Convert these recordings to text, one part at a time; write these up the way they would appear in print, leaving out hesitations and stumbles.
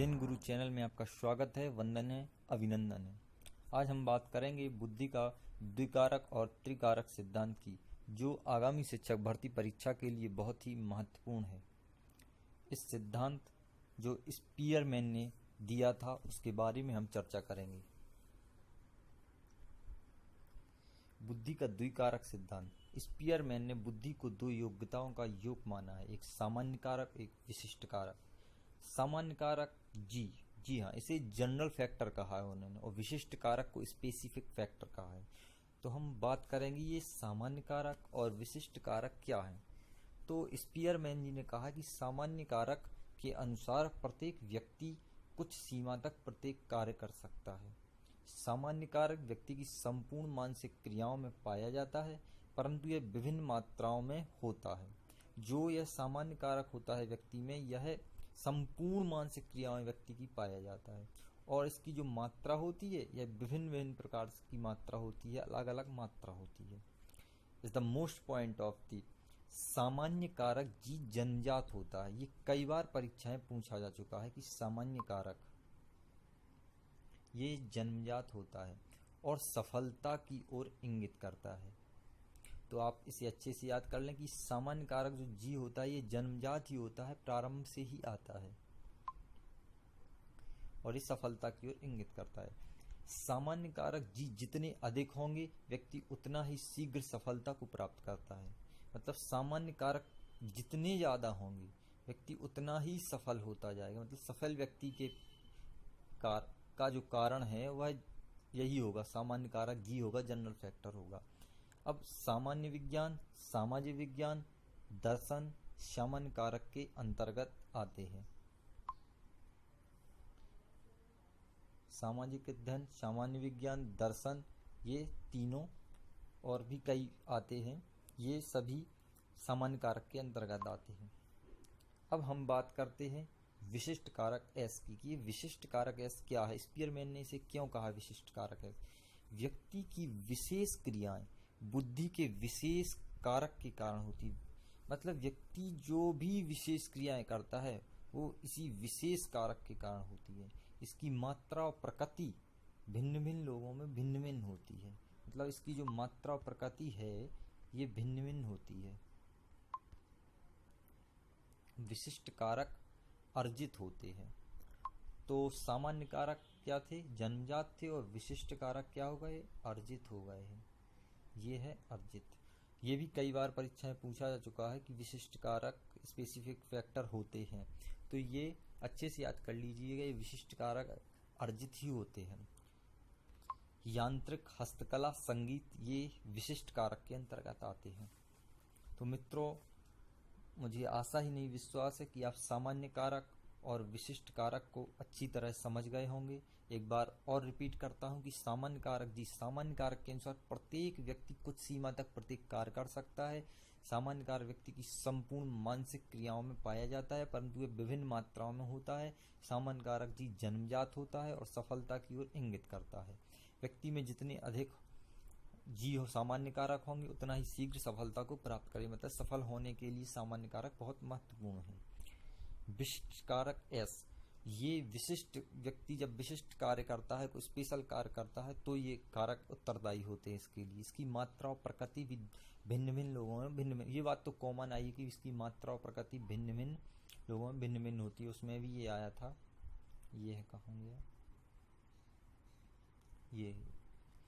अध्ययन गुरु चैनल में आपका स्वागत है। वंदन है, अभिनंदन है। आज हम बात करेंगे बुद्धि का द्विकारक और त्रिकारक सिद्धांत की, जो आगामी शिक्षक भर्ती परीक्षा के लिए बहुत ही महत्वपूर्ण है। इस सिद्धांत जो स्पीयरमैन ने दिया था उसके बारे में हम चर्चा करेंगे। बुद्धि का द्विकारक सिद्धांत। स्पीयरमैन ने बुद्धि को दो योग्यताओं का योग माना है, एक सामान्य कारक, एक विशिष्ट कारक। सामान्य कारक जी हाँ, इसे जनरल फैक्टर कहा है उन्होंने, और विशिष्ट कारक को स्पेसिफिक फैक्टर कहा है। तो हम बात करेंगे ये सामान्य कारक और विशिष्ट कारक क्या है। तो स्पीयरमैन जी ने कहा कि सामान्य कारक के अनुसार प्रत्येक व्यक्ति कुछ सीमा तक प्रत्येक कार्य कर सकता है। सामान्य कारक व्यक्ति की संपूर्ण मानसिक क्रियाओं में पाया जाता है, परंतु यह विभिन्न मात्राओं में होता है। जो यह सामान्य कारक होता है व्यक्ति में, यह संपूर्ण मानसिक क्रियाओं व्यक्ति की पाया जाता है, और इसकी जो मात्रा होती है यह विभिन्न विभिन्न प्रकार की मात्रा होती है, अलग अलग मात्रा होती है। Is the most point of the सामान्य कारक जी जन्मजात होता है। ये कई बार परीक्षाएं पूछा जा चुका है कि सामान्य कारक ये जन्मजात होता है और सफलता की ओर इंगित करता है। तो आप इसे अच्छे से याद कर लें कि सामान्य कारक जो जी होता है ये जन्मजात ही होता है, प्रारंभ से ही आता है, और ये सफलता की ओर इंगित करता है। सामान्य कारक जी जितने अधिक होंगे व्यक्ति उतना ही शीघ्र सफलता को प्राप्त करता है। मतलब सामान्य कारक जितने ज्यादा होंगे व्यक्ति उतना ही सफल होता जाएगा। मतलब सफल व्यक्ति के का जो कारण है वह यही होगा, सामान्य कारक जी होगा, जनरल फैक्टर होगा। अब सामान्य विज्ञान, सामाजिक विज्ञान, दर्शन सामान्य कारक के अंतर्गत आते हैं। सामाजिक अध्ययन, सामान्य विज्ञान, दर्शन, ये तीनों और भी कई आते हैं, ये सभी सामान्य कारक के अंतर्गत आते हैं। अब हम बात करते हैं विशिष्ट कारक एस की, कि विशिष्ट कारक एस क्या है, स्पीयरमैन ने इसे क्यों कहा विशिष्ट कारक एस। व्यक्ति की विशेष क्रियाएं बुद्धि के विशेष कारक के कारण होती है। मतलब व्यक्ति जो भी विशेष क्रियाएं करता है वो इसी विशेष कारक के कारण होती है। इसकी मात्रा और प्रकृति भिन्न भिन्न लोगों में भिन्न भिन्न होती है। मतलब इसकी जो मात्रा और प्रकृति है ये भिन्न भिन्न होती है। विशिष्ट कारक अर्जित होते हैं। तो सामान्य कारक क्या थे, जन्मजात थे, और विशिष्ट कारक क्या हो गए, अर्जित हो गए हैं। ये है अर्जित। ये भी कई बार परीक्षाएं पूछा जा चुका है कि विशिष्ट कारक स्पेसिफिक फैक्टर होते हैं। तो ये अच्छे से याद कर लीजिएगा, ये विशिष्ट कारक अर्जित ही होते हैं। यांत्रिक, हस्तकला, संगीत, ये विशिष्ट कारक के अंतर्गत आते हैं। तो मित्रों, मुझे आशा ही नहीं विश्वास है कि आप सामान्य कारक और विशिष्ट कारक को अच्छी तरह समझ गए होंगे। एक बार और रिपीट करता हूं कि सामान्य कारक जी, सामान्य कारक के अनुसार प्रत्येक व्यक्ति कुछ सीमा तक प्रत्येक कार्य कर सकता है। सामान्य कारक व्यक्ति की संपूर्ण मानसिक क्रियाओं में पाया जाता है, परंतु ये विभिन्न मात्राओं में होता है। सामान्य कारक जी जन्मजात होता है और सफलता की ओर इंगित करता है। व्यक्ति में जितने अधिक जी हो सामान्य कारक होंगे उतना ही शीघ्र सफलता को प्राप्त करें। मतलब सफल होने के लिए सामान्य कारक बहुत महत्वपूर्ण है। विशिष्ट कारक एस, ये विशिष्ट व्यक्ति जब विशिष्ट कार्य करता है, कोई स्पेशल कार्य करता है, तो ये कारक उत्तरदायी होते हैं इसके लिए। इसकी मात्रा और प्रकृति भी भिन्न भिन्न लोगों में भिन्न भिन्न, ये बात तो कॉमन आई कि इसकी मात्रा और प्रकृति भिन्न भिन्न लोगों में भिन्न भिन्न होती है। उसमें भी ये आया था, ये है कहाँ गया, ये है,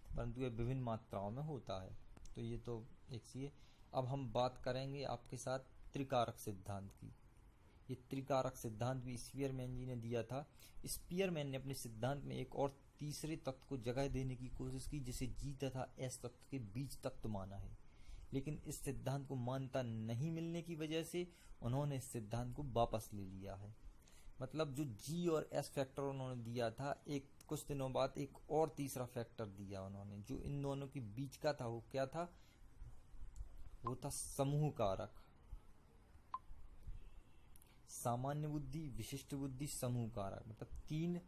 परंतु ये विभिन्न मात्राओं में होता है। तो ये तो एक सी है। अब हम बात करेंगे आपके साथ त्रिकारक सिद्धांत की। ये त्रिकारक सिद्धांत भी स्पीयरमैन जी ने दिया था। स्पीयरमैन ने अपने सिद्धांत में एक और तीसरे तत्व को जगह देने की कोशिश की, जिसे जी तथा एस तत्व के बीच तत्व माना है। लेकिन इस सिद्धांत को मान्यता नहीं मिलने की वजह से उन्होंने इस सिद्धांत को वापस ले लिया है। मतलब जो जी और एस फैक्टर उन्होंने दिया था, एक कुछ दिनों बाद एक और तीसरा फैक्टर दिया उन्होंने, जो इन दोनों के बीच का था। वो क्या था, वो था समूह कारक। सामान्य बुद्धि, विशिष्ट बुद्धि, समूह कारक। मतलब तीन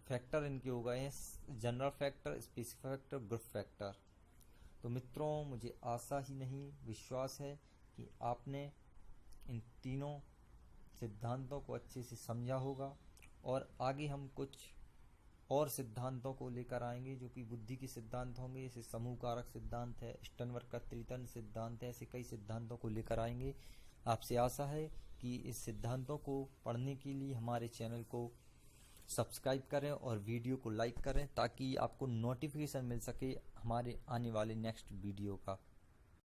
फैक्टर इनके हो गए हैं, general factor, specific factor, group factor. तो मित्रों, मुझे आशा ही नहीं विश्वास है कि आपने इन तीनों सिद्धांतों को अच्छे से समझा होगा और आगे हम कुछ और सिद्धांतों को लेकर आएंगे जो कि बुद्धि के सिद्धांत होंगे। जैसे समूह कारक सिद्धांत है, स्टर्नबर्ग का त्रितन सिद्धांत है, ऐसे कई सिद्धांतों को लेकर आएंगे। आपसे आशा है कि इस सिद्धांतों को पढ़ने के लिए हमारे चैनल को सब्सक्राइब करें और वीडियो को लाइक करें ताकि आपको नोटिफिकेशन मिल सके हमारे आने वाले नेक्स्ट वीडियो का।